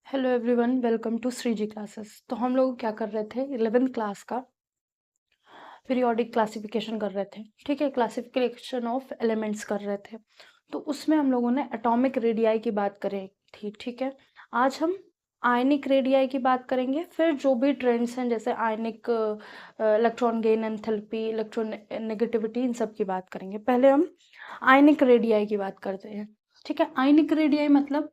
Hello everyone, welcome to Shri Ji classes. तो हम लोग क्या कर रहे थे, 11th क्लास का पीरियोडिक क्लासिफिकेशन कर रहे थे। ठीक है, क्लासिफिकेशन ऑफ एलिमेंट्स कर रहे थे। तो उसमें हम लोगों ने एटॉमिक रेडियाई की बात करी थी। ठीक है, आज हम आयनिक रेडियाई की बात करेंगे। फिर जो भी ट्रेंड्स हैं जैसे ionic electron gain, enthalpy, electron negativity, इन सब की बात करेंगे। पहले हम आयनिक रेडियाई की बात करते हैं। ठीक है, आयनिक रेडियाई मतलब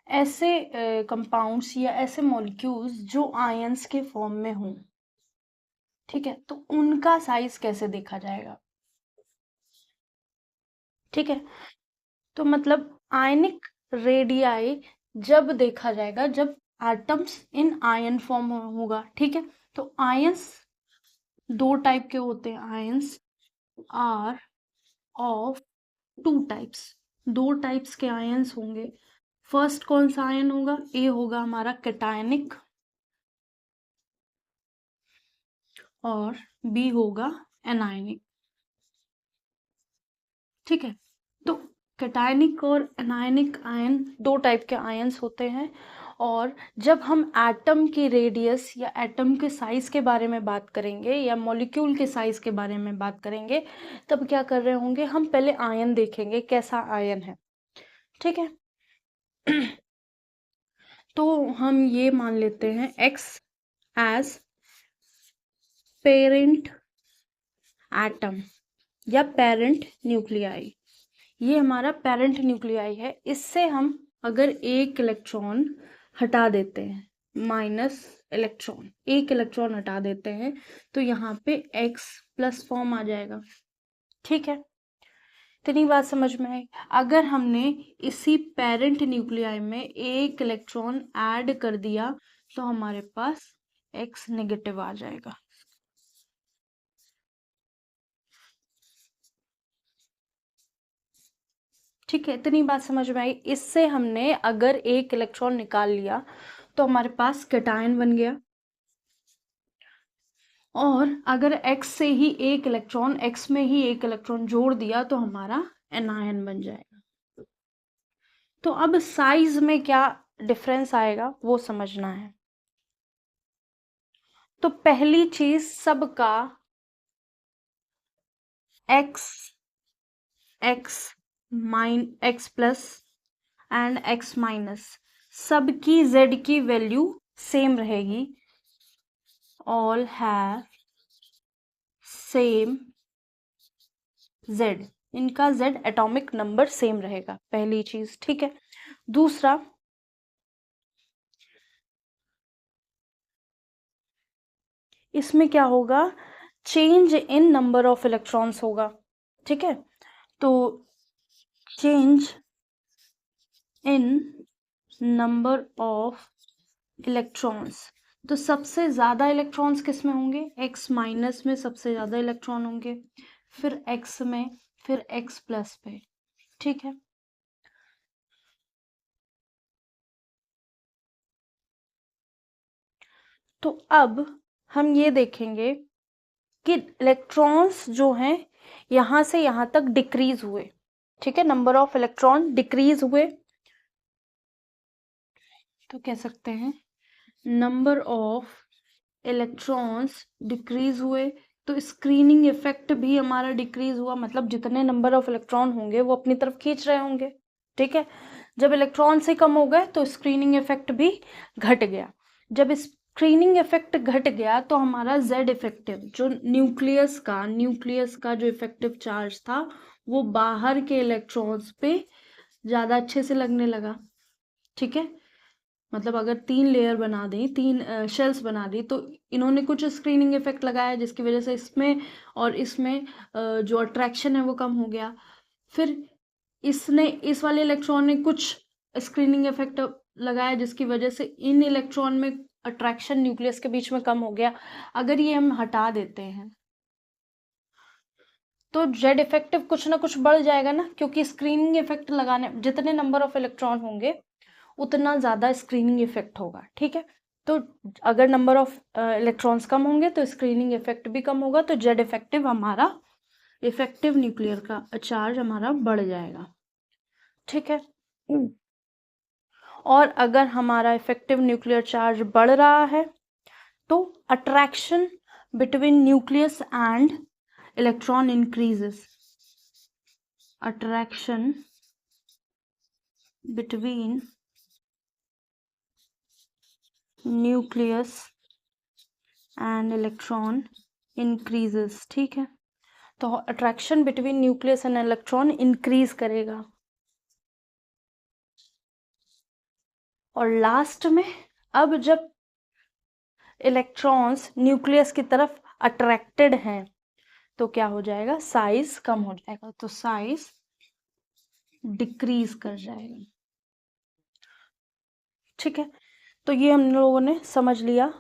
ऐसे कंपाउंड्स या ऐसे मॉलिक्यूल्स जो आयंस के फॉर्म में हों। ठीक है, तो उनका साइज कैसे देखा जाएगा। ठीक है, तो मतलब आयनिक रेडियाई जब देखा जाएगा जब एटम्स इन आयन फॉर्म होगा। ठीक है, तो आयंस दो टाइप के होते हैं। Ions are of two types, दो टाइप्स के आयंस होंगे। फर्स्ट कौन सा आयन होगा? ए होगा हमारा कैटायनिक और बी होगा एनायनिक। ठीक है, तो कैटायनिक और एनायनिक आयन दो टाइप के आयंस होते हैं। और जब हम एटम की रेडियस या एटम के साइज के बारे में बात करेंगे या मॉलिक्यूल के साइज के बारे में बात करेंगे, तब क्या कर रहे होंगे, हम पहले आयन देखेंगे कैसा आयन है। ठीक है, तो हम ये मान लेते हैं एक्स एज पेरेंट एटम या पेरेंट न्यूक्लियाई। ये हमारा पेरेंट न्यूक्लियाई है। इससे हम अगर एक इलेक्ट्रॉन हटा देते हैं, माइनस इलेक्ट्रॉन, एक इलेक्ट्रॉन हटा देते हैं, तो यहाँ पे x प्लस फॉर्म आ जाएगा। ठीक है, इतनी बात समझ में आई। अगर हमने इसी पेरेंट न्यूक्लियाई में एक इलेक्ट्रॉन ऐड कर दिया तो हमारे पास x नेगेटिव आ जाएगा। ठीक है, इतनी बात समझ में आई। इससे हमने अगर एक इलेक्ट्रॉन निकाल लिया तो हमारे पास कैटायन बन गया। और अगर x से ही एक इलेक्ट्रॉन, x में ही एक इलेक्ट्रॉन जोड़ दिया तो हमारा एनायन बन जाएगा। तो अब साइज में क्या डिफरेंस आएगा वो समझना है। तो पहली चीज, सबका x, x plus and x minus, सबकी z की वैल्यू सेम रहेगी। ऑल हैव सेम z, इनका z एटॉमिक नंबर सेम रहेगा, पहली चीज। ठीक है, दूसरा, इसमें क्या होगा, change in number of electrons होगा। ठीक है, तो change in number of electrons, तो सबसे ज्यादा इलेक्ट्रॉन्स किस में होंगे? x माइनस में सबसे ज्यादा इलेक्ट्रॉन होंगे, फिर x में, फिर x प्लस पे। ठीक है, तो अब हम ये देखेंगे कि इलेक्ट्रॉन्स जो हैं यहां से यहां तक डिक्रीज हुए। ठीक है, नंबर ऑफ इलेक्ट्रॉन डिक्रीज हुए, तो कह सकते हैं नंबर ऑफ इलेक्ट्रॉन्स डिक्रीज हुए। तो स्क्रीनिंग इफेक्ट भी हमारा डिक्रीज हुआ, मतलब जितने नंबर ऑफ इलेक्ट्रॉन होंगे वो अपनी तरफ खींच रहे होंगे। ठीक है, जब इलेक्ट्रॉन से कम हो गए तो स्क्रीनिंग इफेक्ट भी घट गया। जब स्क्रीनिंग इफेक्ट घट गया तो हमारा जेड इफेक्टिव, जो न्यूक्लियस का जो इफेक्टिव चार्ज था वो बाहर के इलेक्ट्रॉन्स पे ज्यादा अच्छे से लगने लगा। ठीक है, मतलब अगर 3 लेयर बना दें, 3 शेल्स बना दी, तो इन्होंने कुछ स्क्रीनिंग इफेक्ट लगाया जिसकी वजह से इसमें और इसमें जो अट्रैक्शन है वो कम हो गया। फिर इसने, इस वाले इलेक्ट्रॉन ने कुछ स्क्रीनिंग इफेक्ट लगाया जिसकी वजह से इन इलेक्ट्रॉन में अट्रैक्शन न्यूक्लियस के बीच में कम हो गया। अगर ये हम हटा देते हैं तो जेड इफेक्टिव कुछ ना कुछ बढ़ जाएगा ना, क्योंकि स्क्रीनिंग इफेक्ट लगाने, जितने नंबर ऑफ इलेक्ट्रॉन होंगे उतना ज्यादा स्क्रीनिंग इफेक्ट होगा। ठीक है, तो अगर नंबर ऑफ इलेक्ट्रॉन्स कम होंगे तो स्क्रीनिंग इफेक्ट भी कम होगा, तो जेड इफेक्टिव हमारा, इफेक्टिव न्यूक्लियर का चार्ज हमारा बढ़ जाएगा। ठीक है, और अगर हमारा इफेक्टिव न्यूक्लियर चार्ज बढ़ रहा है तो attraction between nucleus and electron increases. Attraction between nucleus and electron increases. ठीक है, तो attraction between nucleus and electron increase करेगा। और लास्ट में अब जब इलेक्ट्रॉन्स न्यूक्लियस की तरफ अट्रैक्टेड हैं तो क्या हो जाएगा, साइज कम हो जाएगा, तो साइज डिक्रीज कर जाएगा। ठीक है, तो ये हम लोगों ने समझ लिया।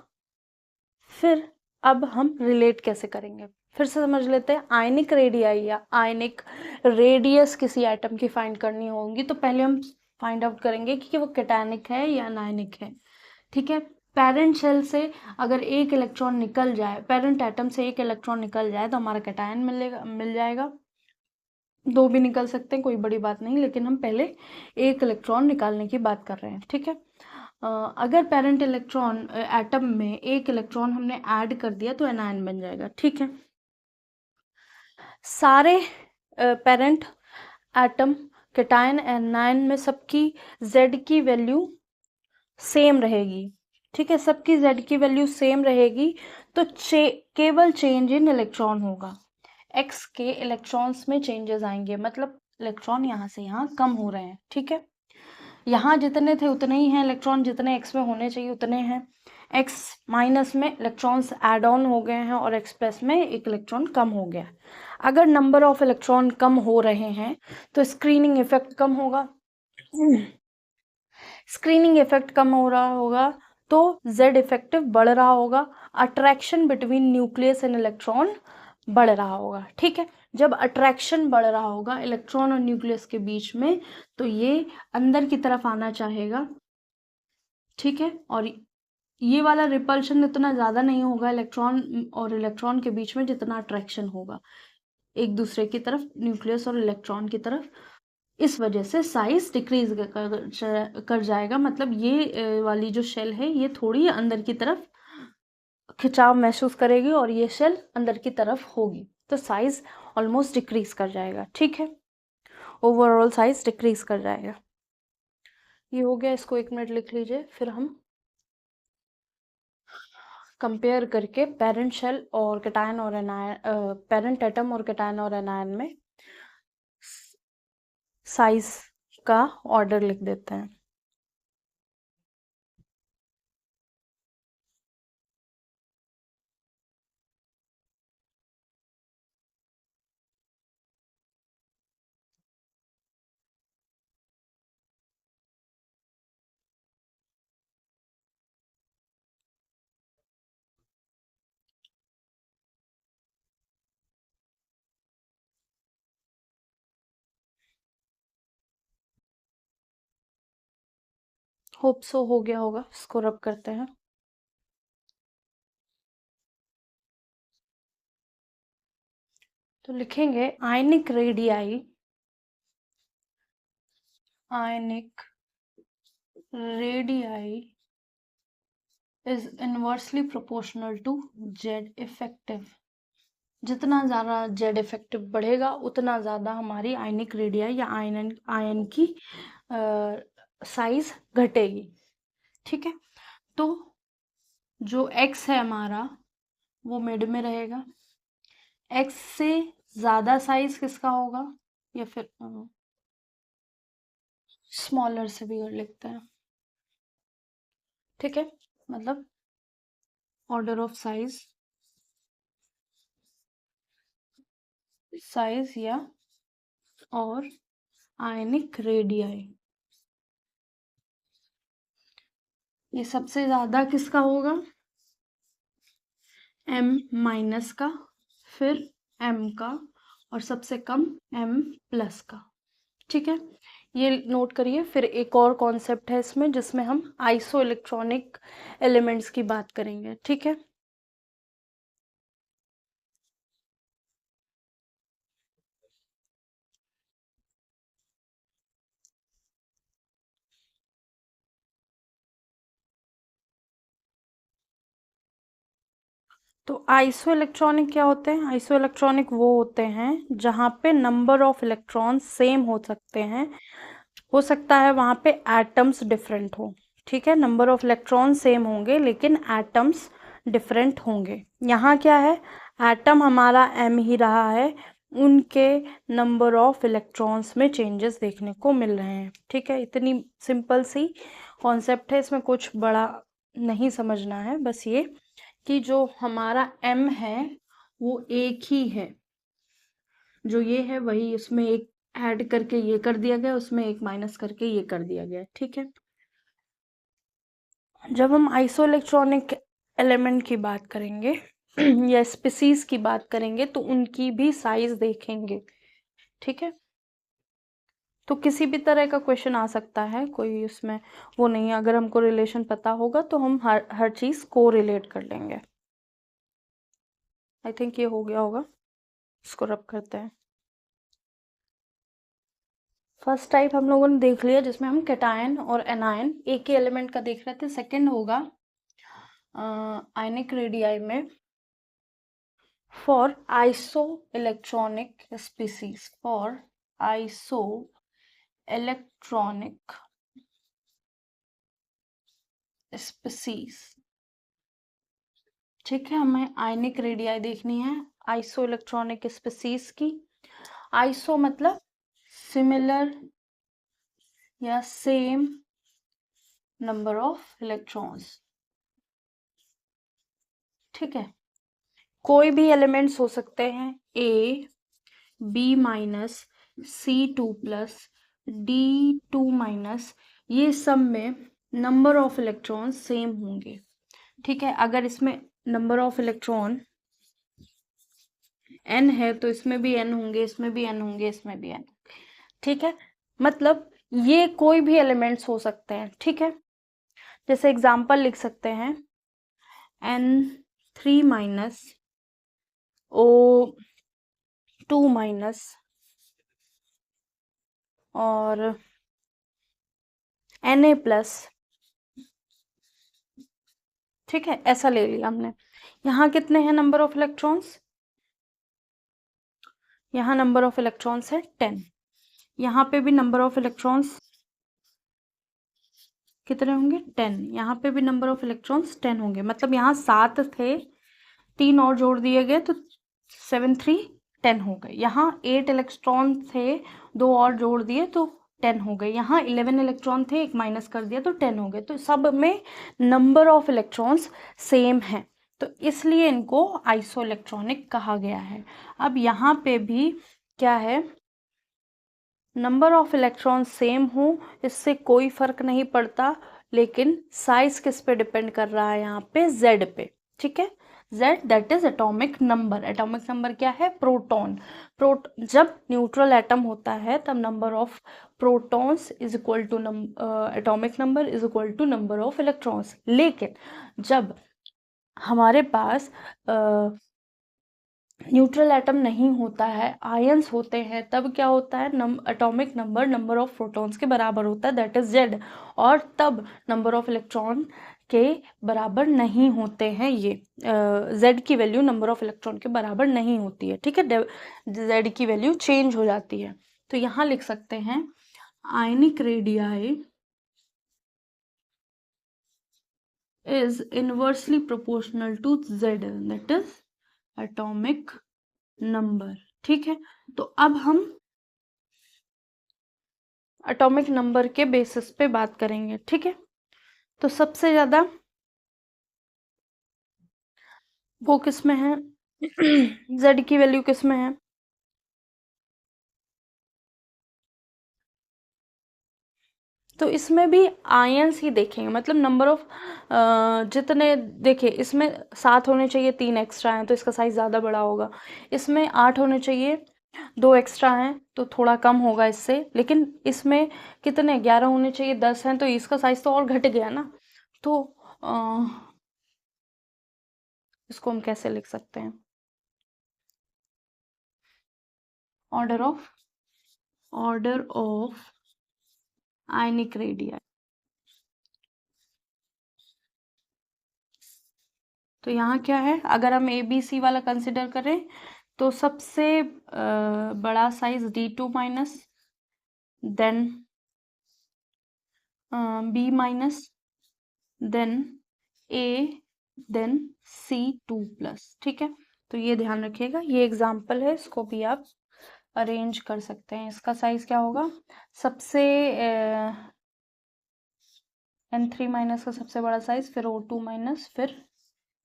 फिर अब हम रिलेट कैसे करेंगे, फिर से समझ लेते हैं। आयनिक रेडियाई या आयनिक रेडियस किसी एटम की फाइंड करनी होगी तो पहले हम फाइंड आउट करेंगे कि वो कैटायनिक है या अनायनिक है। ठीक है, पेरेंट शेल से अगर एक इलेक्ट्रॉन निकल जाए, पेरेंट एटम से एक इलेक्ट्रॉन निकल जाए तो हमारा कैटायन मिल जाएगा। दो भी निकल सकते हैं, कोई बड़ी बात नहीं, लेकिन हम पहले एक इलेक्ट्रॉन निकालने की बात कर रहे हैं। ठीक है, अगर पेरेंट इलेक्ट्रॉन एटम में एक इलेक्ट्रॉन हमने ऐड कर दिया तो एनायन बन जाएगा। ठीक है, सारे पेरेंट एटम कैटायन एनायन में सबकी z की वैल्यू सेम रहेगी। ठीक है, सबकी z की वैल्यू सेम रहेगी तो केवल चेंज इन इलेक्ट्रॉन होगा। x के इलेक्ट्रॉन्स में चेंजेस आएंगे, मतलब इलेक्ट्रॉन यहाँ से यहाँ कम हो रहे हैं। ठीक है, यहाँ जितने थे उतने ही हैं इलेक्ट्रॉन, जितने x में होने चाहिए उतने हैं। x माइनस में इलेक्ट्रॉन्स ऐड ऑन हो गए हैं और x प्लस में एक इलेक्ट्रॉन कम हो गया। अगर नंबर ऑफ इलेक्ट्रॉन कम हो रहे हैं तो स्क्रीनिंग इफेक्ट कम होगा। स्क्रीनिंग इफेक्ट कम हो रहा होगा तो z इफेक्टिव बढ़ रहा होगा। Attraction between nucleus and electron बढ़ रहा होगा। ठीक है, जब अट्रैक्शन बढ़ रहा होगा इलेक्ट्रॉन और न्यूक्लियस के बीच में तो ये अंदर की तरफ आना चाहेगा। ठीक है, और ये वाला रिपल्शन इतना ज़्यादा नहीं होगा इलेक्ट्रॉन और इलेक्ट्रॉन के बीच में जितना अट्रैक्शन होगा एक दूसरे की तरफ, न्यूक्लियस और इलेक्ट्रॉन की तरफ। इस वजह से साइज डिक्रीज कर जाएगा, मतलब ये वाली जो शेल है ये थोड़ी अंदर की तरफ खिंचाव महसूस करेगी और ये शेल अंदर की तरफ होगी तो साइज ऑलमोस्ट डिक्रीज कर जाएगा। ठीक है, ओवरऑल साइज डिक्रीज कर जाएगा। ये हो गया, इसको 1 मिनट लिख लीजिए। फिर हम कंपेयर करके पेरेंट शेल और कैटायन और एनायन, पेरेंट एटम और कैटायन और एनायन में साइज का ऑर्डर लिख देते हैं। होप सो हो गया होगा, इसको रब करते हैं। तो लिखेंगे ionic radii, ionic radii is inversely proportional to Z effective. जितना ज़्यादा जेड इफेक्टिव बढ़ेगा उतना ज़्यादा हमारी आयनिक रेडियाई या आयन की साइज घटेगी। ठीक है, तो जो x है हमारा वो मिड में रहेगा। x से ज़्यादा साइज किसका होगा, या फिर स्मॉलर से भी लिखते हैं। ठीक है, मतलब ऑर्डर ऑफ साइज, साइज या और आयनिक रेडियाई, ये सबसे ज्यादा किसका होगा, m माइनस का, फिर m का, और सबसे कम m प्लस का। ठीक है, ये नोट करिए। फिर एक और कॉन्सेप्ट है इसमें जिसमें हम आइसो इलेक्ट्रॉनिक एलिमेंट्स की बात करेंगे। ठीक है, तो आइसो इलेक्ट्रॉनिक क्या होते हैं? आइसो इलेक्ट्रॉनिक वो होते हैं जहाँ पे नंबर ऑफ इलेक्ट्रॉन सेम हो सकते हैं, हो सकता है वहाँ पे एटम्स डिफरेंट हो। ठीक है, नंबर ऑफ इलेक्ट्रॉन सेम होंगे लेकिन एटम्स डिफरेंट होंगे। यहाँ क्या है, एटम हमारा m ही रहा है, उनके नंबर ऑफ इलेक्ट्रॉन्स में चेंजेस देखने को मिल रहे हैं। ठीक है, इतनी सिंपल सी कॉन्सेप्ट है, इसमें कुछ बड़ा नहीं समझना है, बस ये कि जो हमारा m है वो एक ही है, जो ये है वही, उसमें एक ऐड करके ये कर दिया गया, उसमें एक माइनस करके ये कर दिया गया। ठीक है, जब हम आइसोइलेक्ट्रॉनिक एलिमेंट की बात करेंगे या स्पीसीज की बात करेंगे तो उनकी भी साइज देखेंगे। ठीक है, तो किसी भी तरह का क्वेश्चन आ सकता है, कोई उसमें वो नहीं है। अगर हमको रिलेशन पता होगा तो हम हर चीज को रिलेट कर लेंगे। आई थिंक ये हो गया होगा, इसको रब करते हैं। फर्स्ट टाइप हम लोगों ने देख लिया जिसमें हम कैटायन और एनायन एक ही एलिमेंट का देख रहे थे। सेकंड होगा आयनिक रेडियाई में for isoelectronic species, for isoelectronic species. ठीक है, हमें आयनिक रेडियाई देखनी है आइसो इलेक्ट्रॉनिक स्पीसीज की। आइसो मतलब सिमिलर या सेम नंबर ऑफ इलेक्ट्रॉन्स। ठीक है, कोई भी एलिमेंट्स हो सकते हैं, A B minus C2 plus D2 minus, ये सब में नंबर ऑफ इलेक्ट्रॉन सेम होंगे। ठीक है, अगर इसमें नंबर ऑफ इलेक्ट्रॉन n है तो इसमें भी n होंगे, इसमें भी n होंगे, इसमें भी n। ठीक है, मतलब ये कोई भी एलिमेंट्स हो सकते हैं। ठीक है, जैसे एग्जांपल लिख सकते हैं N3 माइनस O2 माइनस और Na प्लस। ठीक है, ऐसा ले लिया हमने। यहाँ कितने हैं नंबर ऑफ इलेक्ट्रॉन्स? यहाँ नंबर ऑफ इलेक्ट्रॉन्स है 10। यहाँ पे भी नंबर ऑफ इलेक्ट्रॉन्स कितने होंगे? 10। यहाँ पे भी नंबर ऑफ इलेक्ट्रॉन्स 10 होंगे, मतलब यहाँ 7 थे, 3 और जोड़ दिए गए तो 7 3 10 हो गए। यहाँ 8 इलेक्ट्रॉन थे, 2 और जोड़ दिए तो 10 हो गए। यहाँ 11 इलेक्ट्रॉन थे, एक माइनस कर दिया तो 10 हो गए। तो सब में नंबर ऑफ इलेक्ट्रॉन्स सेम है, तो इसलिए इनको आइसो इलेक्ट्रॉनिक कहा गया है। अब यहाँ पे भी क्या है, नंबर ऑफ इलेक्ट्रॉन सेम हो इससे कोई फर्क नहीं पड़ता, लेकिन साइज किस पे डिपेंड कर रहा है? यहाँ पे z पे। ठीक है, z that is atomic number. Atomic number क्या है? प्रोटॉन। जब न्यूट्रल एटम होता है तब number of protons is equal to atomic number is equal to number of electrons. लेकिन जब हमारे पास न्यूट्रल एटम नहीं होता है, आयंस होते हैं, तब क्या होता है? Atomic number number of protons के बराबर होता है, दैट इज जेड। और तब नंबर ऑफ इलेक्ट्रॉन के बराबर नहीं होते हैं, ये जेड की वैल्यू नंबर ऑफ इलेक्ट्रॉन के बराबर नहीं होती है। ठीक है, जेड की वैल्यू चेंज हो जाती है। तो यहाँ लिख सकते हैं ionic radii is inversely proportional to Z, that is atomic number। ठीक है, तो अब हम एटॉमिक नंबर के बेसिस पे बात करेंगे। ठीक है, तो सबसे ज्यादा वो किस में है? Z की वैल्यू किस में है? तो इसमें भी आयंस ही देखेंगे, मतलब नंबर ऑफ जितने, देखिए इसमें 7 होने चाहिए, 3 एक्स्ट्रा हैं तो इसका साइज ज़्यादा बड़ा होगा। इसमें 8 होने चाहिए, 2 एक्स्ट्रा हैं तो थोड़ा कम होगा इससे। लेकिन इसमें कितने, 11 होने चाहिए, 10 हैं तो इसका साइज तो और घट गया ना। तो इसको हम कैसे लिख सकते हैं? Order of ionic radii. तो यहाँ क्या है, अगर हम ABC वाला कंसिडर करें तो सबसे बड़ा size D2 minus, then B minus, then A, then C2 plus. ठीक है, तो ये ध्यान रखिएगा, ये एग्जाम्पल है, इसको भी आप अरेंज कर सकते हैं। इसका साइज क्या होगा, सबसे N3 माइनस का सबसे बड़ा साइज, फिर O2 माइनस, फिर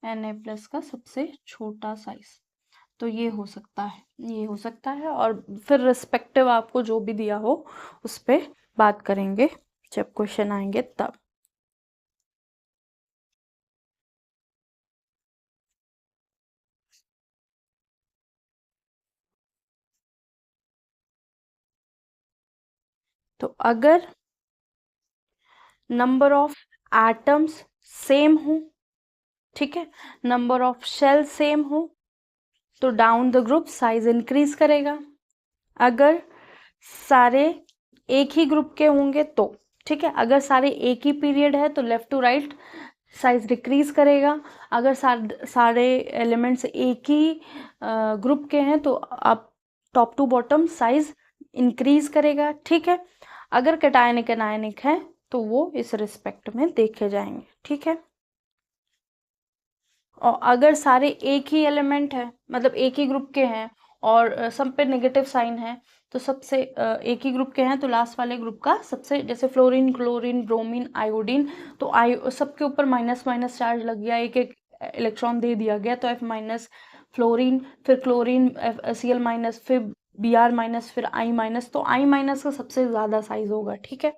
Na प्लस का सबसे छोटा साइज। तो ये हो सकता है, ये हो सकता है, और फिर रिस्पेक्टिव आपको जो भी दिया हो उस पर बात करेंगे जब क्वेश्चन आएंगे तब। तो अगर नंबर ऑफ एटम्स सेम हो, ठीक है, नंबर ऑफ शेल सेम हो, तो down the group size increase करेगा। अगर सारे एक ही ग्रुप के होंगे तो, ठीक है, अगर सारे एक ही पीरियड है तो left to right size decrease करेगा। अगर सारे एलिमेंट्स एक ही ग्रुप के हैं तो आप top to bottom size increase करेगा। ठीक है, अगर कैटायनिक एनायनिक है तो वो इस रिस्पेक्ट में देखे जाएंगे। ठीक है, और अगर सारे एक ही एलिमेंट है, मतलब एक ही ग्रुप के हैं और सब पे नेगेटिव साइन है, तो सबसे एक ही ग्रुप के हैं तो लास्ट वाले ग्रुप का सबसे, जैसे फ्लोरीन, क्लोरीन, ब्रोमीन, आयोडीन, तो सबके ऊपर माइनस माइनस चार्ज लग गया, एक एक इलेक्ट्रॉन दे दिया गया, तो F माइनस फ्लोरीन, फिर क्लोरीन Cl माइनस, फिर Br माइनस, फिर I माइनस, तो I माइनस का सबसे ज्यादा साइज होगा। ठीक है,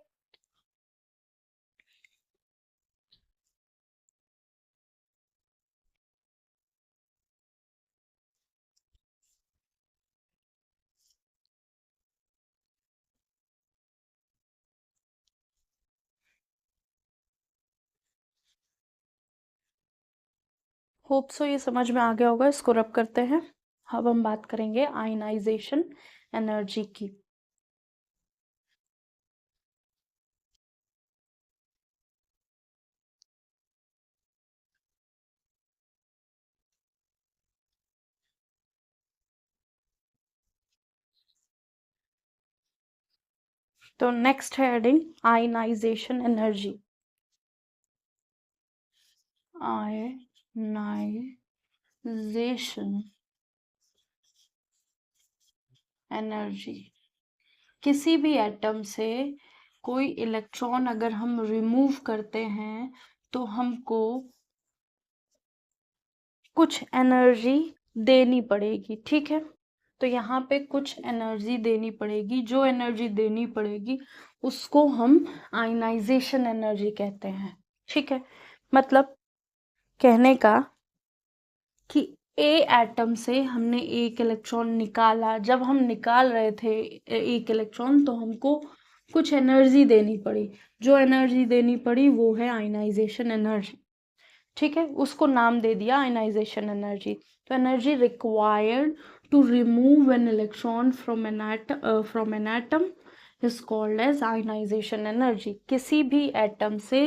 होप सो ये समझ में आ गया होगा। इसको रब करते हैं। अब हम बात करेंगे आयनाइजेशन एनर्जी की। तो नेक्स्ट है heading ionization energy. Ionization energy, किसी भी एटम से कोई इलेक्ट्रॉन अगर हम रिमूव करते हैं तो हमको कुछ एनर्जी देनी पड़ेगी। ठीक है, तो यहाँ पे कुछ एनर्जी देनी पड़ेगी, जो एनर्जी देनी पड़ेगी उसको हम आयनाइजेशन एनर्जी कहते हैं। ठीक है, मतलब कहने का कि ए एटम से हमने एक इलेक्ट्रॉन निकाला, जब हम निकाल रहे थे एक इलेक्ट्रॉन तो हमको कुछ एनर्जी देनी पड़ी, जो एनर्जी देनी पड़ी वो है आयनाइजेशन एनर्जी। ठीक है, उसको नाम दे दिया आयनाइजेशन एनर्जी। तो energy required to remove an electron from an atom is called as ionization energy. किसी भी एटम से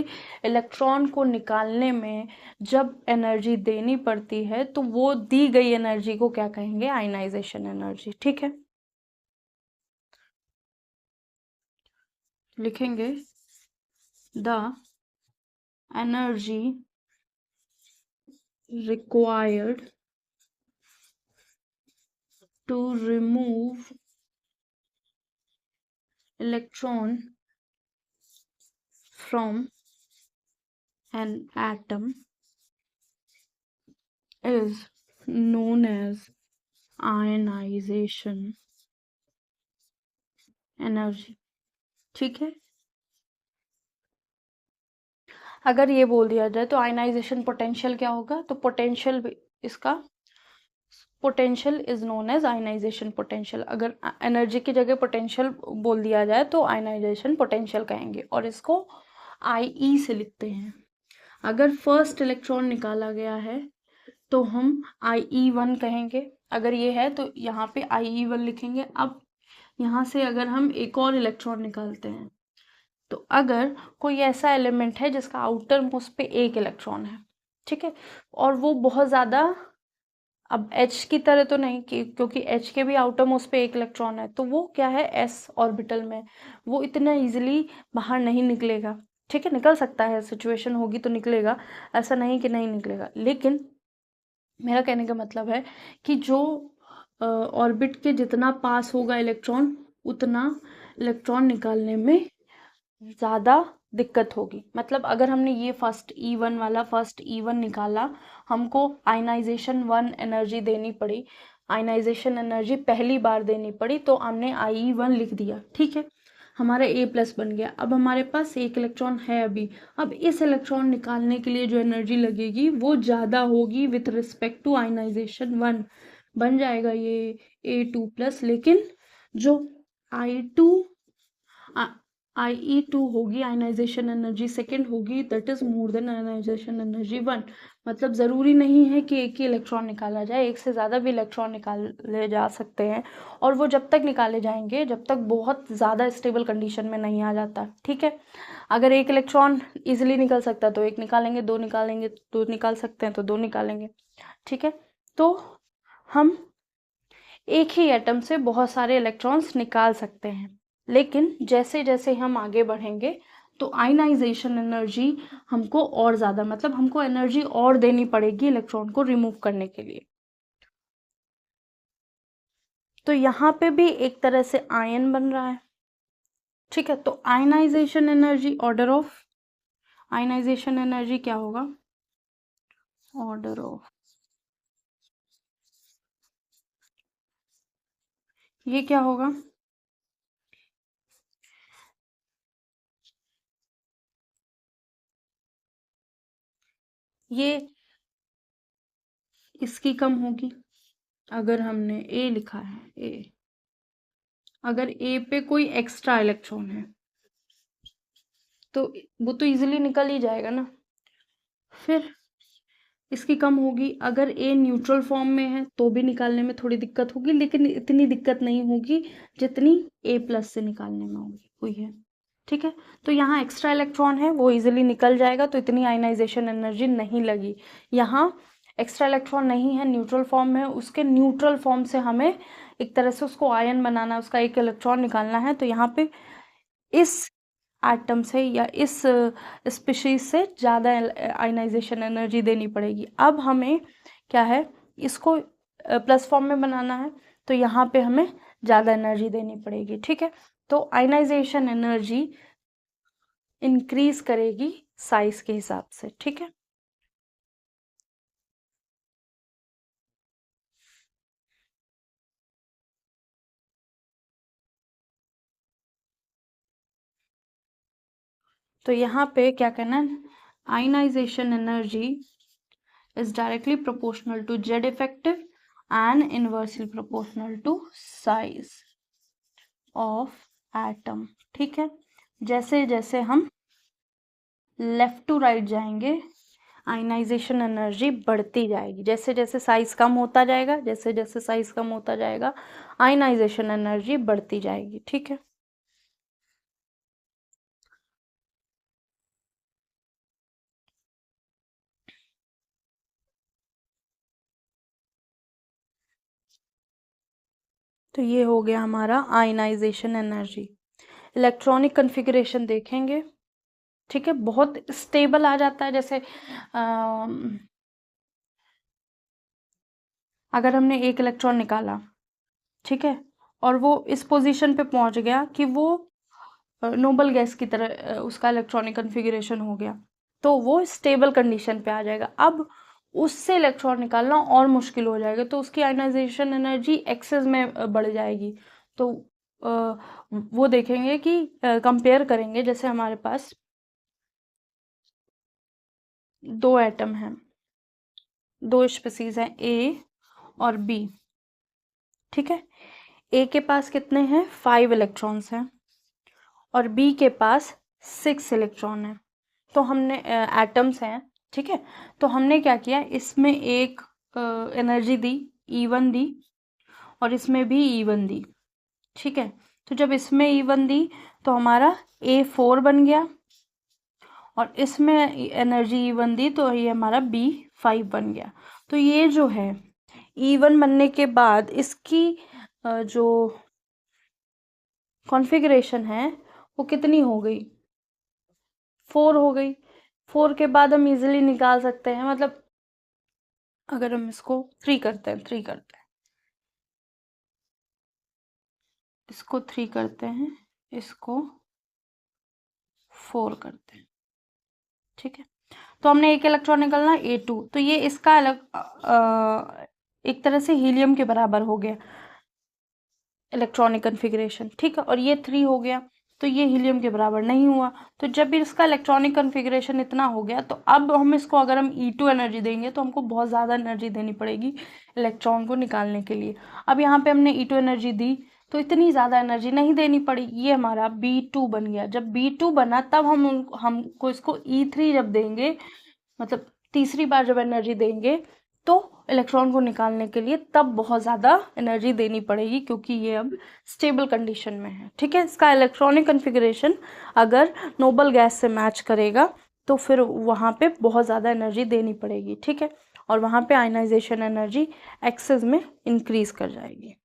इलेक्ट्रॉन को निकालने में जब एनर्जी देनी पड़ती है तो वो दी गई एनर्जी को क्या कहेंगे, आयनाइजेशन एनर्जी। ठीक है, लिखेंगे the energy required to remove electron from an atom is known as ionization energy। ठीक है, अगर ये बोल दिया जाए तो आयनाइजेशन पोटेंशियल क्या होगा, तो पोटेंशियल इसका potential is known as ionization potential. अगर एनर्जी की जगह पोटेंशियल बोल दिया जाए तो आयनाइजेशन पोटेंशियल कहेंगे, और इसको IE से लिखते हैं। अगर फर्स्ट इलेक्ट्रॉन निकाला गया है तो हम IE1 कहेंगे, अगर ये है तो यहाँ पे IE1 लिखेंगे। अब यहाँ से अगर हम एक और इलेक्ट्रॉन निकालते हैं, तो अगर कोई ऐसा एलिमेंट है जिसका आउटर मोस्ट पे एक इलेक्ट्रॉन है, ठीक है। और वो बहुत ज़्यादा, अब H की तरह तो नहीं, क्योंकि H के भी आउटर मोस्ट पे एक इलेक्ट्रॉन है, तो वो क्या है, S ऑर्बिटल में, वो इतना इजीली बाहर नहीं निकलेगा। ठीक है, निकल सकता है, सिचुएशन होगी तो निकलेगा, ऐसा नहीं कि नहीं निकलेगा। लेकिन मेरा कहने का मतलब है कि जो ऑर्बिट के जितना पास होगा इलेक्ट्रॉन, उतना इलेक्ट्रॉन निकालने में ज़्यादा दिक्कत होगी। मतलब अगर हमने ये फर्स्ट E1 वाला फर्स्ट E1 निकाला, हमको आयनाइजेशन 1 एनर्जी देनी पड़ी, आयनाइजेशन एनर्जी पहली बार देनी पड़ी, तो हमने IE1 लिख दिया। ठीक है, हमारा A+ बन गया। अब हमारे पास एक इलेक्ट्रॉन है अभी, अब इस इलेक्ट्रॉन निकालने के लिए जो एनर्जी लगेगी वो ज़्यादा होगी विथ रिस्पेक्ट टू आयनाइजेशन 1, बन जाएगा ये A2+। लेकिन जो I2 IE2 होगी, आयनाइजेशन एनर्जी सेकेंड होगी, that is more than ionization energy 1। मतलब ज़रूरी नहीं है कि एक ही इलेक्ट्रॉन निकाला जाए, एक से ज़्यादा भी इलेक्ट्रॉन निकाले जा सकते हैं। और वो जब तक निकाले जाएंगे जब तक बहुत ज़्यादा स्टेबल कंडीशन में नहीं आ जाता। ठीक है, अगर एक इलेक्ट्रॉन इजिली निकल सकता है तो एक निकालेंगे, दो निकालेंगे, दो निकाल सकते हैं तो दो निकालेंगे। ठीक है, तो हम एक ही एटम से बहुत सारे इलेक्ट्रॉन्स निकाल सकते हैं। लेकिन जैसे जैसे हम आगे बढ़ेंगे तो आयनाइजेशन एनर्जी हमको और ज़्यादा, मतलब हमको एनर्जी और देनी पड़ेगी इलेक्ट्रॉन को रिमूव करने के लिए। तो यहाँ पे भी एक तरह से आयन बन रहा है। ठीक है, तो ionization energy, order of ionization energy क्या होगा, ऑर्डर ऑफ, ये क्या होगा, ये इसकी कम होगी। अगर हमने ए लिखा है, ए, अगर ए पे कोई एक्स्ट्रा इलेक्ट्रॉन है तो वो तो इजीली निकल ही जाएगा ना। फिर इसकी कम होगी, अगर ए न्यूट्रल फॉर्म में है तो भी निकालने में थोड़ी दिक्कत होगी, लेकिन इतनी दिक्कत नहीं होगी जितनी A+ से निकालने में होगी, हुई है। ठीक है, तो यहाँ एक्स्ट्रा इलेक्ट्रॉन है, वो इजीली निकल जाएगा, तो इतनी आयनाइजेशन एनर्जी नहीं लगी। यहाँ एक्स्ट्रा इलेक्ट्रॉन नहीं है, न्यूट्रल फॉर्म में, उसके न्यूट्रल फॉर्म से हमें एक तरह से उसको आयन बनाना, उसका एक इलेक्ट्रॉन निकालना है, तो यहाँ पे इस एटम से या इस स्पीशीज से ज़्यादा आयनाइजेशन एनर्जी देनी पड़ेगी। अब हमें क्या है, इसको प्लस फॉर्म में बनाना है, तो यहाँ पे हमें ज़्यादा एनर्जी देनी पड़ेगी। ठीक है, तो आयनाइजेशन एनर्जी इंक्रीज करेगी साइज के हिसाब से। ठीक है, तो यहाँ पे क्या करना है, ionization energy is directly proportional to Z effective and inversely proportional to size of atom। ठीक है, जैसे जैसे हम लेफ्ट टू राइट जाएंगे आयनाइजेशन एनर्जी बढ़ती जाएगी, जैसे जैसे साइज कम होता जाएगा, जैसे जैसे साइज कम होता जाएगा आयनाइजेशन एनर्जी बढ़ती जाएगी। ठीक है, तो ये हो गया हमारा आयनाइजेशन एनर्जी। इलेक्ट्रॉनिक कन्फिगरेशन देखेंगे। ठीक है, बहुत स्टेबल आ जाता है, जैसे अगर हमने एक इलेक्ट्रॉन निकाला, ठीक है, और वो इस पोजीशन पे पहुंच गया कि वो नोबल गैस की तरह उसका इलेक्ट्रॉनिक कन्फिगरेशन हो गया, तो वो स्टेबल कंडीशन पे आ जाएगा। अब उससे इलेक्ट्रॉन निकालना और मुश्किल हो जाएगा, तो उसकी आयनाइजेशन एनर्जी एक्सेस में बढ़ जाएगी। तो वो देखेंगे कि कंपेयर करेंगे, जैसे हमारे पास दो एटम हैं, दो स्पीसीज हैं, ए और बी। ठीक है, ए के पास कितने हैं, 5 इलेक्ट्रॉन्स हैं, और बी के पास 6 इलेक्ट्रॉन हैं। तो हमने एटम्स हैं, ठीक है, तो हमने क्या किया, इसमें एक एनर्जी दी, E1 दी, और इसमें भी E1 दी। ठीक है, तो जब इसमें E1 दी तो हमारा A4 बन गया, और इसमें एनर्जी E1 दी तो ये हमारा B5 बन गया। तो ये जो है E1 बनने के बाद इसकी जो कॉन्फ़िगरेशन है वो कितनी हो गई, 4 हो गई। 4 के बाद हम इजीली निकाल सकते हैं, मतलब अगर हम इसको 3 करते हैं, 3 करते हैं, इसको 3 करते हैं, इसको 4 करते हैं, ठीक है। तो हमने एक इलेक्ट्रॉन निकलना A2, तो ये इसका एक तरह से हीलियम के बराबर हो गया इलेक्ट्रॉनिक कन्फिग्रेशन, ठीक है। और ये 3 हो गया, तो ये हीलियम के बराबर नहीं हुआ। तो जब भी इसका इलेक्ट्रॉनिक कन्फिग्रेशन इतना हो गया, तो अब हम इसको अगर हम E2 एनर्जी देंगे तो हमको बहुत ज़्यादा एनर्जी देनी पड़ेगी इलेक्ट्रॉन को निकालने के लिए। अब यहाँ पे हमने E2 एनर्जी दी तो इतनी ज़्यादा एनर्जी नहीं देनी पड़ी, ये हमारा B2 बन गया। जब B2 बना तब हमको इसको E3 जब देंगे, मतलब तीसरी बार जब एनर्जी देंगे, तो इलेक्ट्रॉन को निकालने के लिए तब बहुत ज़्यादा एनर्जी देनी पड़ेगी, क्योंकि ये अब स्टेबल कंडीशन में है, ठीक है। इसका इलेक्ट्रॉनिक कन्फिग्रेशन अगर नोबल गैस से मैच करेगा तो फिर वहाँ पे बहुत ज़्यादा एनर्जी देनी पड़ेगी, ठीक है। और वहाँ पे आयनाइजेशन एनर्जी एक्सेस में इंक्रीज कर जाएगी।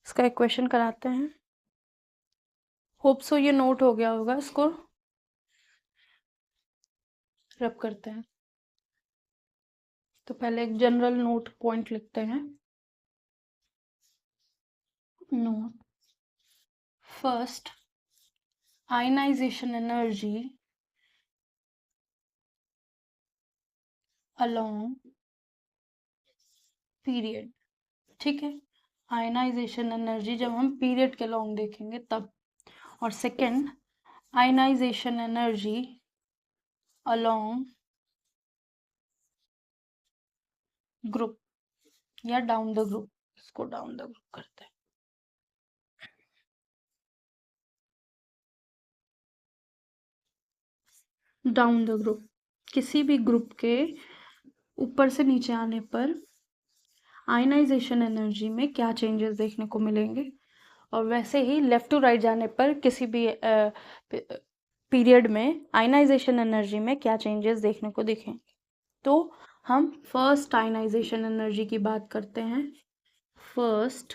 इसका एक क्वेश्चन कराते हैं, होप सो ये नोट हो गया होगा, इसको रब करते हैं। तो पहले एक जनरल नोट पॉइंट लिखते हैं। Note, first ionization energy along period, ठीक है। आयनाइजेशन एनर्जी जब हम पीरियड के लॉन्ग देखेंगे तब। और second, ionization energy along group या डाउन द ग्रुप, इसको डाउन द ग्रुप करते हैं। डाउन द ग्रुप, किसी भी ग्रुप के ऊपर से नीचे आने पर आयनाइजेशन एनर्जी में क्या चेंजेस देखने को मिलेंगे, और वैसे ही लेफ्ट टू राइट जाने पर किसी भी पीरियड में आयनाइजेशन एनर्जी में क्या चेंजेस देखने को दिखेंगे। तो हम फर्स्ट आयनाइजेशन एनर्जी की बात करते हैं। फर्स्ट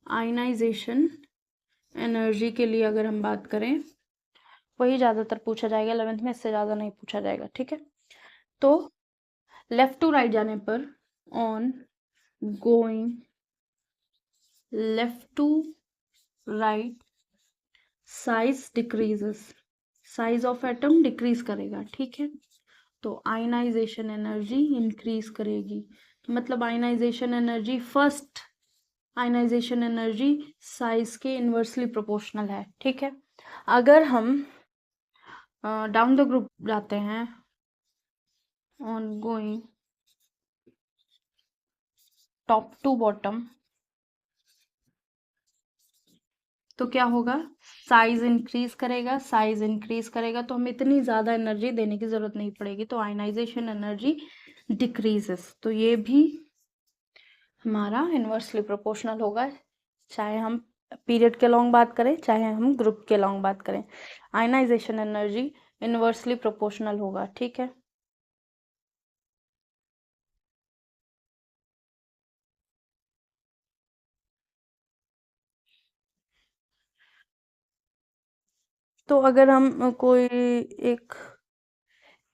आयनाइजेशन एनर्जी के लिए अगर हम बात करें, वही ज़्यादातर पूछा जाएगा 11th में, इससे ज़्यादा नहीं पूछा जाएगा, ठीक है। तो लेफ्ट टू राइट जाने पर, on going left to right, size decreases, size of atom decrease करेगा, ठीक है। तो आयनाइजेशन एनर्जी इंक्रीज करेगी, मतलब ionization energy, first ionization energy size के इन्वर्सली प्रोपोर्शनल है, ठीक है। अगर हम डाउन द ग्रुप जाते हैं, on going top to bottom, तो क्या होगा, साइज इंक्रीज करेगा। साइज इंक्रीज करेगा तो हमें इतनी ज़्यादा एनर्जी देने की ज़रूरत नहीं पड़ेगी, तो आयनाइजेशन एनर्जी डिक्रीजेस। तो ये भी हमारा इन्वर्सली प्रोपोर्शनल होगा, चाहे हम पीरियड के लॉन्ग बात करें चाहे हम ग्रुप के लॉन्ग बात करें, आयनाइजेशन एनर्जी इन्वर्सली प्रोपोर्शनल होगा, ठीक है। तो अगर हम कोई एक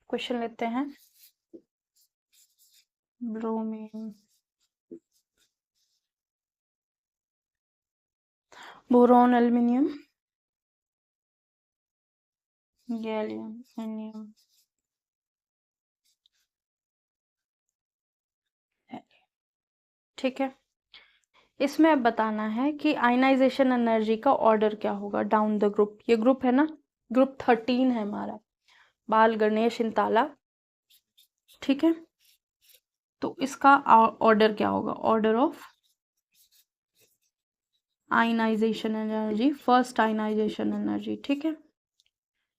क्वेश्चन लेते हैं, ब्रोमीन, बोरॉन, एल्युमिनियम, गैलियम, एनियम, ठीक है। इसमें अब बताना है कि आयनाइजेशन एनर्जी का ऑर्डर क्या होगा डाउन द ग्रुप। ये ग्रुप है ना, ग्रुप 13 है हमारा, बाल, गणेश, इंताला, ठीक है। तो इसका ऑर्डर क्या होगा, order of ionization energy, first ionization energy, ठीक है।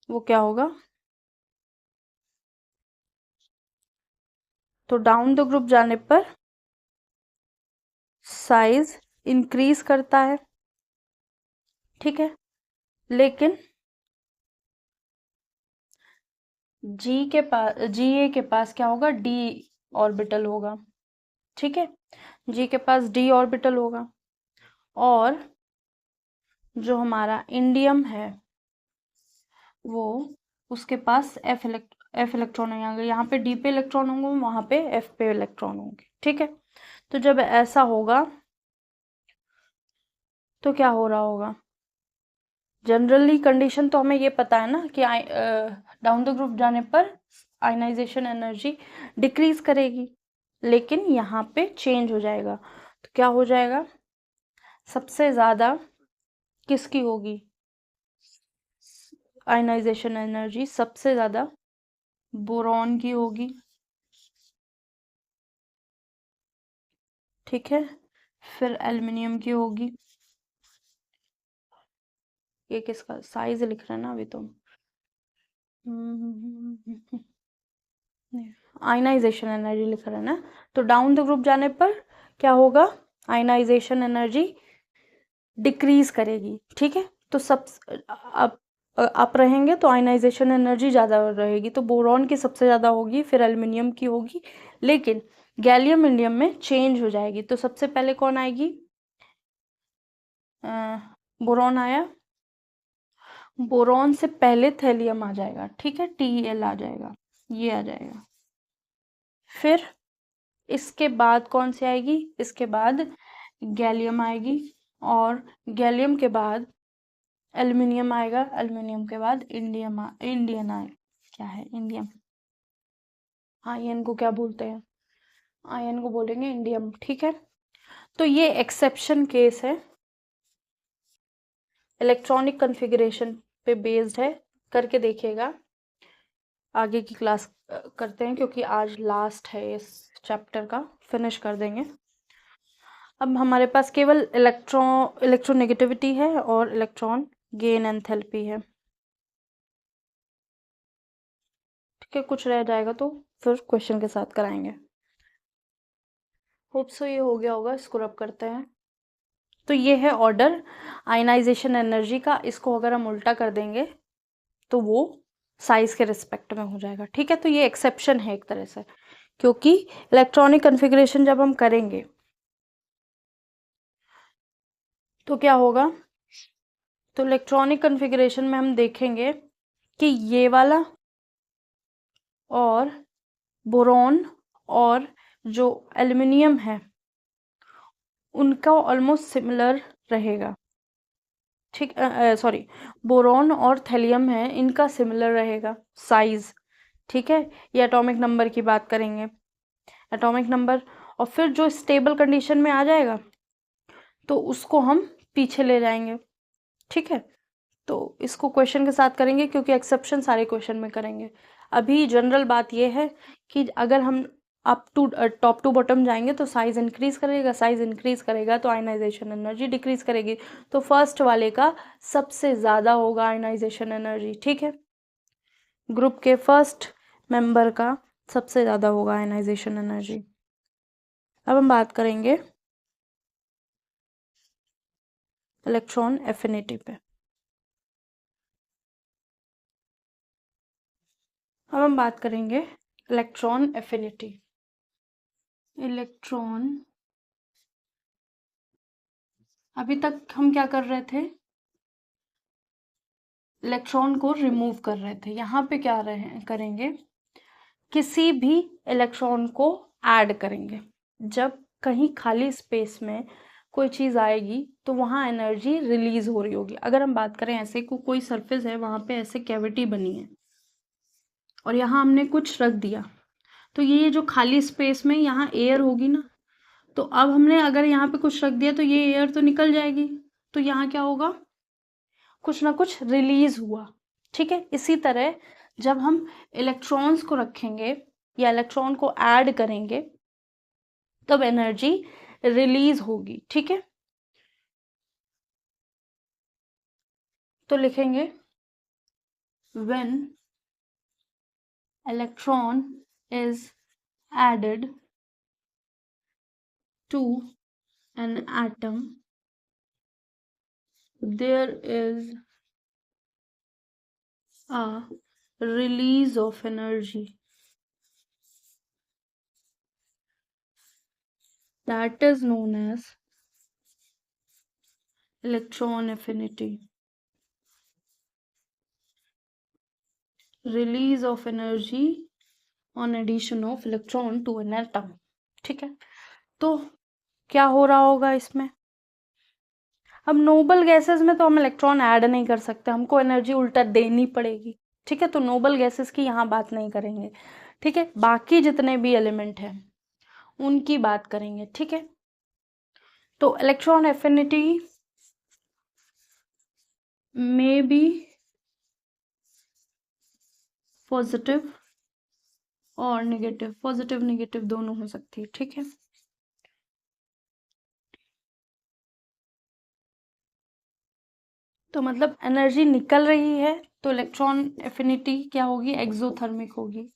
वो क्या होगा, तो डाउन द ग्रुप जाने पर साइज इंक्रीज करता है, ठीक है। लेकिन Ga के पास क्या होगा, d ऑर्बिटल होगा, ठीक है। G के पास d ऑर्बिटल होगा, और जो हमारा इंडियम है वो, उसके पास एफ इलेक्ट्रॉन होंगे, यहाँ पे डी पे इलेक्ट्रॉन होंगे, वहां पे एफ पे इलेक्ट्रॉन होंगे, ठीक है। तो जब ऐसा होगा तो क्या हो रहा होगा, जनरली कंडीशन तो हमें ये पता है ना कि डाउन द ग्रुप जाने पर आयनाइजेशन एनर्जी डिक्रीज करेगी, लेकिन यहाँ पे चेंज हो जाएगा। तो क्या हो जाएगा, सबसे ज्यादा किसकी होगी, आयनाइजेशन एनर्जी सबसे ज्यादा बोरॉन की होगी, ठीक है। फिर एल्युमिनियम की होगी, ये किसका साइज लिख रहे हैं ना अभी तो, आयनाइजेशन एनर्जी लिख रहे हैं ना। तो डाउन द ग्रुप जाने पर क्या होगा, आयनाइजेशन एनर्जी डिक्रीज करेगी, ठीक है। तो सब अप रहेंगे तो आयनाइजेशन एनर्जी ज़्यादा रहेगी, तो बोरॉन की सबसे ज़्यादा होगी, फिर एल्युमिनियम की होगी, लेकिन गैलियम इंडियम में चेंज हो जाएगी। तो सबसे पहले कौन आएगी, बोरॉन आया, बोरॉन से पहले थेलियम आ जाएगा, ठीक है, Tel आ जाएगा, ये आ जाएगा। फिर इसके बाद कौन सी आएगी, इसके बाद गैलियम आएगी, और गैलियम के बाद एल्युमिनियम आएगा, एल्युमिनियम के बाद इंडियन आए, क्या है इंडियम, आयन को क्या बोलते हैं, आयन को बोलेंगे इंडियम, ठीक है। तो ये एक्सेप्शन केस है, इलेक्ट्रॉनिक कॉन्फ़िगरेशन पे बेस्ड है, करके देखिएगा। आगे की क्लास करते हैं, क्योंकि आज लास्ट है इस चैप्टर का, फिनिश कर देंगे। अब हमारे पास केवल इलेक्ट्रोनेगेटिविटी है और इलेक्ट्रॉन गेन एंथैल्पी है, ठीक है। कुछ रह जाएगा तो फिर क्वेश्चन के साथ कराएंगे। होप सो ये हो गया होगा, इसको रब करते हैं। तो ये है ऑर्डर आयनाइजेशन एनर्जी का, इसको अगर हम उल्टा कर देंगे तो वो साइज के रिस्पेक्ट में हो जाएगा, ठीक है। तो ये एक्सेप्शन है एक तरह से, क्योंकि इलेक्ट्रॉनिक कॉन्फ़िगरेशन जब हम करेंगे तो क्या होगा, तो इलेक्ट्रॉनिक कॉन्फ़िगरेशन में हम देखेंगे कि ये वाला और बोरॉन और जो एल्युमिनियम है उनका ऑलमोस्ट सिमिलर रहेगा, ठीक, सॉरी, बोरॉन और थेलियम है, इनका सिमिलर रहेगा साइज, ठीक है। ये एटॉमिक नंबर की बात करेंगे, एटॉमिक नंबर, और फिर जो स्टेबल कंडीशन में आ जाएगा तो उसको हम पीछे ले जाएंगे, ठीक है। तो इसको क्वेश्चन के साथ करेंगे, क्योंकि एक्सेप्शन सारे क्वेश्चन में करेंगे। अभी जनरल बात यह है कि अगर हम up to top to bottom जाएंगे तो साइज इंक्रीज करेगा, साइज इंक्रीज करेगा तो आयनाइजेशन एनर्जी डिक्रीज करेगी। तो फर्स्ट वाले का सबसे ज़्यादा होगा आयनाइजेशन एनर्जी, ठीक है। ग्रुप के फर्स्ट मेंबर का सबसे ज़्यादा होगा आयनाइजेशन एनर्जी। अब हम बात करेंगे इलेक्ट्रॉन एफिनिटी पे। अब हम बात करेंगे इलेक्ट्रॉन एफिनिटी। इलेक्ट्रॉन, अभी तक हम क्या कर रहे थे, इलेक्ट्रॉन को रिमूव कर रहे थे। यहाँ पे क्या करेंगे, किसी भी इलेक्ट्रॉन को ऐड करेंगे। जब कहीं खाली स्पेस में कोई चीज़ आएगी तो वहाँ एनर्जी रिलीज हो रही होगी। अगर हम बात करें ऐसे कोई सरफेस है, वहाँ पे ऐसे कैविटी बनी है और यहाँ हमने कुछ रख दिया, तो ये जो खाली स्पेस में यहाँ एयर होगी ना, तो अब हमने अगर यहाँ पे कुछ रख दिया तो ये एयर तो निकल जाएगी, तो यहाँ क्या होगा, कुछ ना कुछ रिलीज हुआ, ठीक है। इसी तरह जब हम इलेक्ट्रॉन्स को रखेंगे या इलेक्ट्रॉन को ऐड करेंगे तब एनर्जी रिलीज होगी, ठीक है। तो लिखेंगे when electron is added to an atom, there is a release of energy. That is known as electron affinity. Release of energy on addition of electron to an atom. ठीक है, तो क्या हो रहा होगा इसमें? अब नोबल गैसेस में तो हम इलेक्ट्रॉन ऐड नहीं कर सकते, हमको एनर्जी उल्टा देनी पड़ेगी। ठीक है, तो नोबल गैसेस की यहाँ बात नहीं करेंगे। ठीक है, बाकी जितने भी एलिमेंट हैं उनकी बात करेंगे। ठीक है, तो इलेक्ट्रॉन एफिनिटी में बी पॉजिटिव और नेगेटिव, पॉजिटिव नेगेटिव दोनों हो सकती है। ठीक है, तो मतलब एनर्जी निकल रही है तो इलेक्ट्रॉन एफिनिटी क्या होगी? एक्सोथर्मिक होगी।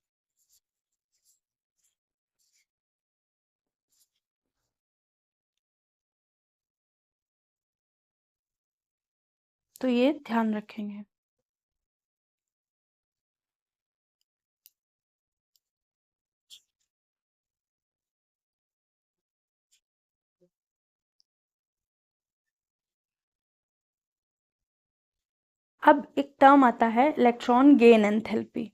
तो ये ध्यान रखेंगे। अब एक टर्म आता है इलेक्ट्रॉन गेन एंथैल्पी,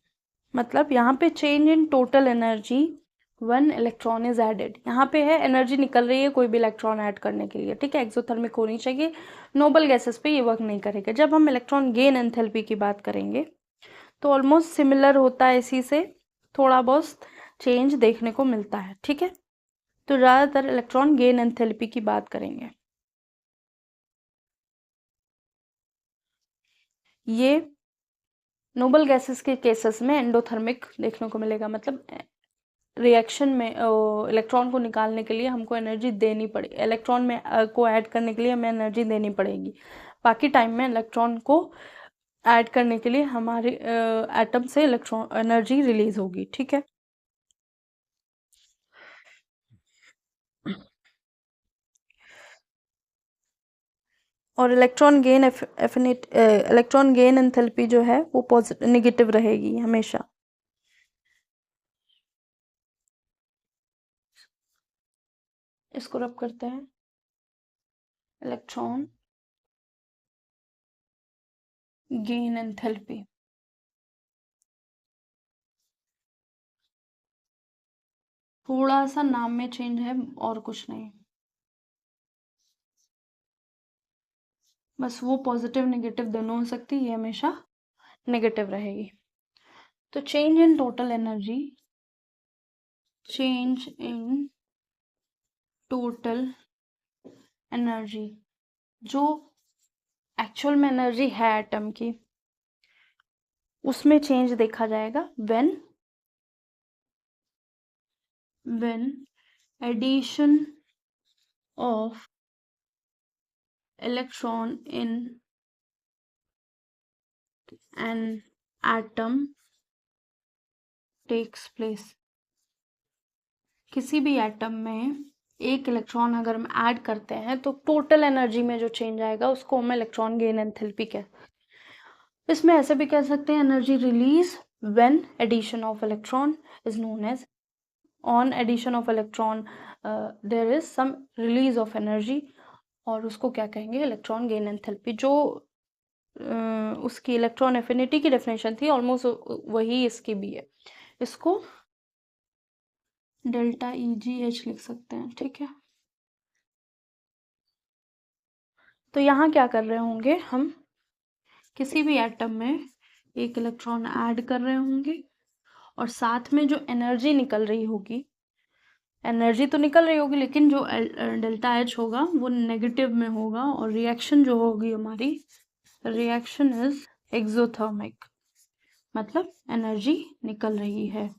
मतलब यहाँ पे change in total energy one electron is added. यहाँ पे है एनर्जी निकल रही है कोई भी इलेक्ट्रॉन ऐड करने के लिए। ठीक है, एक्सोथर्मिक होनी चाहिए, नोबल गैसेस पे ये वर्क नहीं करेगा। जब हम इलेक्ट्रॉन गेन एंथैल्पी की बात करेंगे तो ऑलमोस्ट सिमिलर होता है, इसी से थोड़ा बहुत चेंज देखने को मिलता है। ठीक है, तो ज़्यादातर इलेक्ट्रॉन गेन एंथैल्पी की बात करेंगे। ये नोबल गैसेस के केसेस में एंडोथर्मिक देखने को मिलेगा, मतलब रिएक्शन में इलेक्ट्रॉन को निकालने के लिए हमको एनर्जी देनी पड़े, इलेक्ट्रॉन में को ऐड करने के लिए हमें एनर्जी देनी पड़ेगी। बाकी टाइम में इलेक्ट्रॉन को ऐड करने के लिए हमारे एटम से इलेक्ट्रॉन एनर्जी रिलीज होगी। ठीक है, और इलेक्ट्रॉन गेन एंथैल्पी जो है वो पॉजिटिव नेगेटिव रहेगी हमेशा। इसको रब करते हैं, इलेक्ट्रॉन गेन एंथैल्पी। थोड़ा सा नाम में चेंज है और कुछ नहीं, बस वो पॉजिटिव नेगेटिव दोनों हो सकती है, ये हमेशा नेगेटिव रहेगी। तो change in total energy, change in total energy, जो एक्चुअल में एनर्जी है एटम की उसमें चेंज देखा जाएगा when addition of electron in an atom takes place। किसी भी एटम में एक इलेक्ट्रॉन अगर हम ऐड करते हैं तो टोटल एनर्जी में जो चेंज आएगा उसको हम इलेक्ट्रॉन गेन एंथैल्पी कहते। इसमें ऐसे भी कह सकते हैं energy release when addition of electron is known as, on addition of electron there is some release of energy, और उसको क्या कहेंगे? Electron gain enthalpy. जो उसकी इलेक्ट्रॉन एफिनिटी की डेफिनेशन थी ऑलमोस्ट वही इसकी भी है। इसको डेल्टा EgH लिख सकते हैं। ठीक है, तो यहाँ क्या कर रहे होंगे हम? किसी भी एटम में एक इलेक्ट्रॉन ऐड कर रहे होंगे और साथ में जो एनर्जी निकल रही होगी, एनर्जी तो निकल रही होगी लेकिन जो डेल्टा H होगा वो नेगेटिव में होगा, और रिएक्शन जो होगी हमारी, रिएक्शन इज एक्सोथर्मिक, मतलब एनर्जी निकल रही है।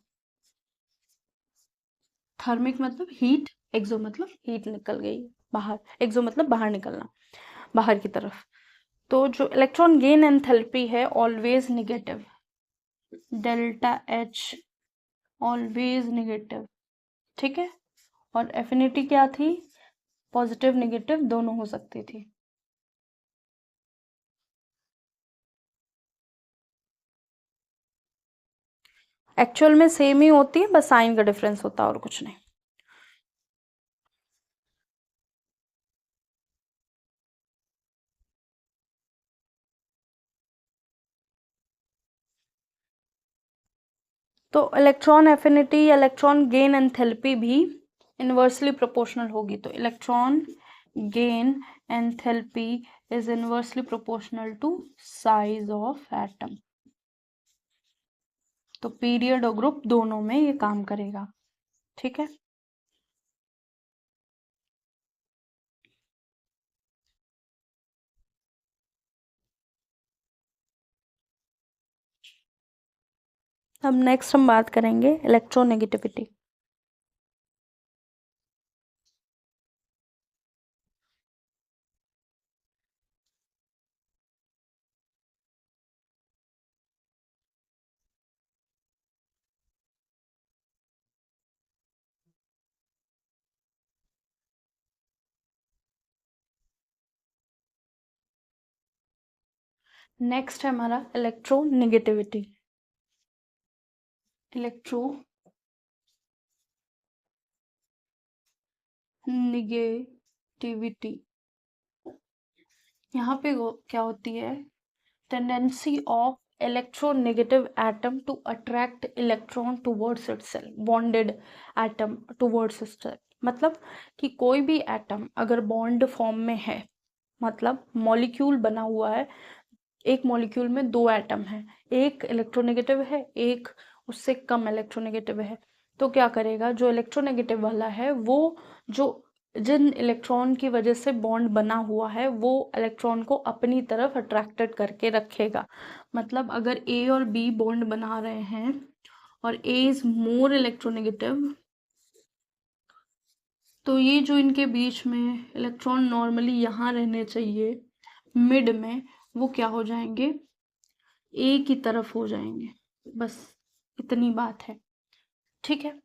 थर्मिक मतलब हीट, एक्सो मतलब हीट निकल गई बाहर, एक्सो मतलब बाहर निकलना, बाहर की तरफ। तो जो इलेक्ट्रॉन गेन एंथैल्पी है always negative, delta H always negative. ठीक है, और एफिनिटी क्या थी, पॉजिटिव नेगेटिव दोनों हो सकती थी। एक्चुअल में सेम ही होती है, बस साइन का डिफरेंस होता है और कुछ नहीं। तो electron affinity, electron gain enthalpy भी इनवर्सली प्रोपोर्शनल होगी। तो electron gain enthalpy is inversely proportional to size of atom. तो पीरियड और ग्रुप दोनों में ये काम करेगा। ठीक है, अब नेक्स्ट हम बात करेंगे इलेक्ट्रोनेगेटिविटी। नेक्स्ट है हमारा इलेक्ट्रोनेगेटिविटी। इलेक्ट्रोनेगेटिविटी यहाँ पे क्या होती है, tendency of electronegative atom to attract electron towards itself, bonded atom towards itself। मतलब कि कोई भी एटम अगर बॉन्ड फॉर्म में है, मतलब मॉलिक्यूल बना हुआ है, एक मॉलिक्यूल में दो एटम है, एक इलेक्ट्रोनेगेटिव है, एक उससे कम इलेक्ट्रोनेगेटिव है, तो क्या करेगा, जो इलेक्ट्रोनेगेटिव वाला है वो जो जिन इलेक्ट्रॉन की वजह से बॉन्ड बना हुआ है वो इलेक्ट्रॉन को अपनी तरफ अट्रैक्टेड करके रखेगा। मतलब अगर ए और बी बॉन्ड बना रहे हैं और ए इज मोर इलेक्ट्रोनेगेटिव, तो ये जो इनके बीच में इलेक्ट्रॉन नॉर्मली यहाँ रहने चाहिए मिड में, वो क्या हो जाएंगे, ए की तरफ हो जाएंगे। बस इतनी बात है। ठीक है,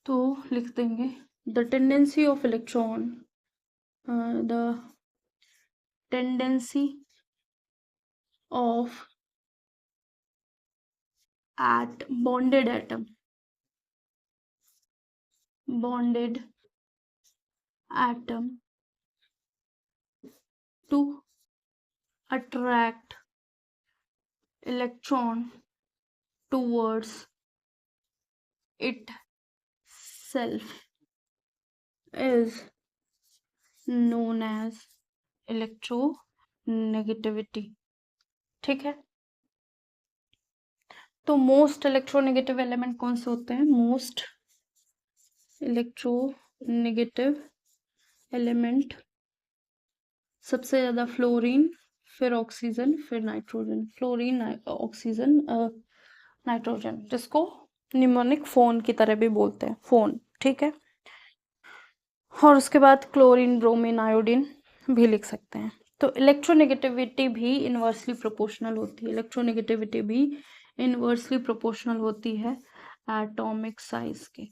तो लिख देंगे the tendency of electron, the tendency of at bonded atom, bonded atom to attract electron towards itself is known as electronegativity। ठीक है, तो मोस्ट इलेक्ट्रोनेगेटिव एलिमेंट कौन से होते हैं, मोस्ट इलेक्ट्रोनेगेटिव एलिमेंट सबसे ज्यादा फ्लोरीन, फिर ऑक्सीजन, फिर नाइट्रोजन। फ्लोरीन, ऑक्सीजन, नाइट्रोजन, जिसको निमोनिक फोन की तरह भी बोलते हैं, फोन। ठीक है, और उसके बाद क्लोरीन, ब्रोमीन, आयोडीन भी लिख सकते हैं। तो इलेक्ट्रोनेगेटिविटी भी इनवर्सली प्रोपोर्शनल होती है, इलेक्ट्रोनेगेटिविटी भी इनवर्सली प्रोपोर्शनल होती है एटॉमिक साइज के।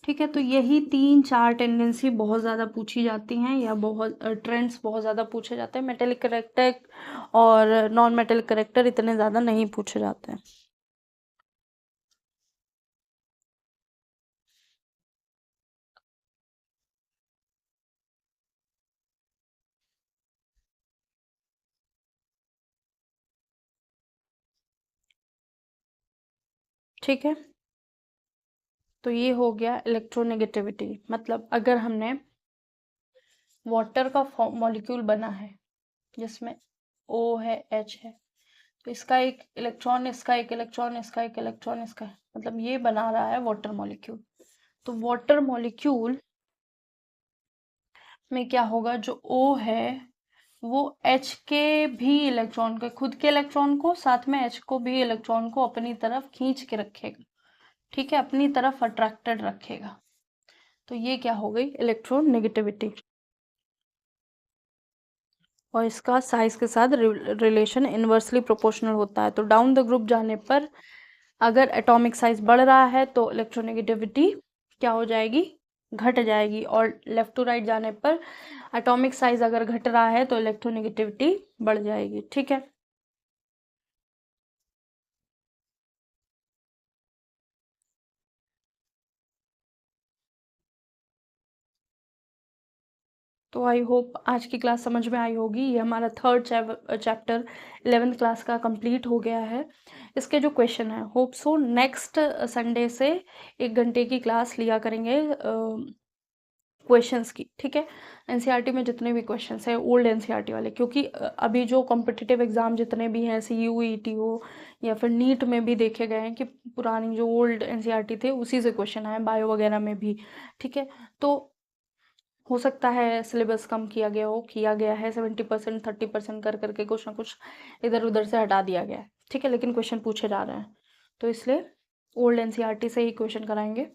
ठीक है, तो यही 3-4 टेंडेंसी बहुत ज़्यादा पूछी जाती हैं, या बहुत ट्रेंड्स बहुत ज़्यादा पूछे जाते हैं। मेटेलिक करेक्टर और नॉन मेटेलिक करेक्टर इतने ज़्यादा नहीं पूछे जाते हैं। ठीक है, तो ये हो गया इलेक्ट्रोनेगेटिविटी। मतलब अगर हमने वाटर का मॉलिक्यूल बना है जिसमें O है, H है, तो इसका एक इलेक्ट्रॉन, इसका एक इलेक्ट्रॉन, इसका एक इलेक्ट्रॉन, इसका, मतलब ये बना रहा है वाटर मॉलिक्यूल। तो वाटर मॉलिक्यूल में क्या होगा, जो O है वो H के भी इलेक्ट्रॉन के, खुद के इलेक्ट्रॉन को, साथ में H को भी इलेक्ट्रॉन को अपनी तरफ खींच के रखेगा। ठीक है, अपनी तरफ अट्रैक्टेड रखेगा। तो ये क्या हो गई, इलेक्ट्रोनेगेटिविटी। और इसका साइज़ के साथ रिलेशन इन्वर्सली प्रोपोर्शनल होता है। तो डाउन द ग्रुप जाने पर अगर एटॉमिक साइज़ बढ़ रहा है तो इलेक्ट्रोनेगेटिविटी क्या हो जाएगी, घट जाएगी, और लेफ़्ट टू राइट जाने पर एटॉमिक साइज़ अगर घट रहा है तो इलेक्ट्रोनेगेटिविटी बढ़ जाएगी। ठीक है। तो आई होप आज की क्लास समझ में आई होगी। ये हमारा थर्ड चैप्टर 11th क्लास का कंप्लीट हो गया है। इसके जो क्वेश्चन है, होप सो नेक्स्ट संडे से 1 घंटे की क्लास लिया करेंगे क्वेश्चंस की। ठीक है। एनसीईआरटी में जितने भी क्वेश्चंस हैं ओल्ड एनसीईआरटी वाले, क्योंकि अभी जो कॉम्पिटिटिव एग्जाम जितने भी हैं, सीयू ईटी हो या फिर नीट में भी देखे गए हैं कि पुरानी जो ओल्ड एनसीईआरटी थे उसी से क्वेश्चन आए, बायो वगैरह में भी। ठीक है। तो हो सकता है सिलेबस कम किया गया है 70% 30% कर करके कुछ ना कुछ इधर उधर से हटा दिया गया है। ठीक है। लेकिन क्वेश्चन पूछे जा रहे हैं, तो इसलिए ओल्ड एनसीईआरटी से ही क्वेश्चन कराएंगे।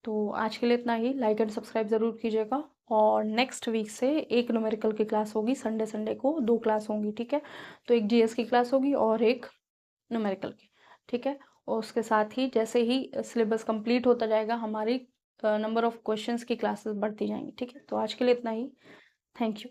तो आज के लिए इतना ही। लाइक एंड सब्सक्राइब ज़रूर कीजिएगा। और नेक्स्ट वीक से एक न्यूमेरिकल की क्लास होगी, संडे संडे को 2 क्लास होंगी। ठीक है। तो एक जीएस की क्लास होगी और एक न्यूमेरिकल की। ठीक है। और उसके साथ ही जैसे ही सिलेबस कंप्लीट होता जाएगा हमारी नंबर ऑफ क्वेश्चंस की क्लासेस बढ़ती जाएंगी। ठीक है। तो आज के लिए इतना ही। Thank you.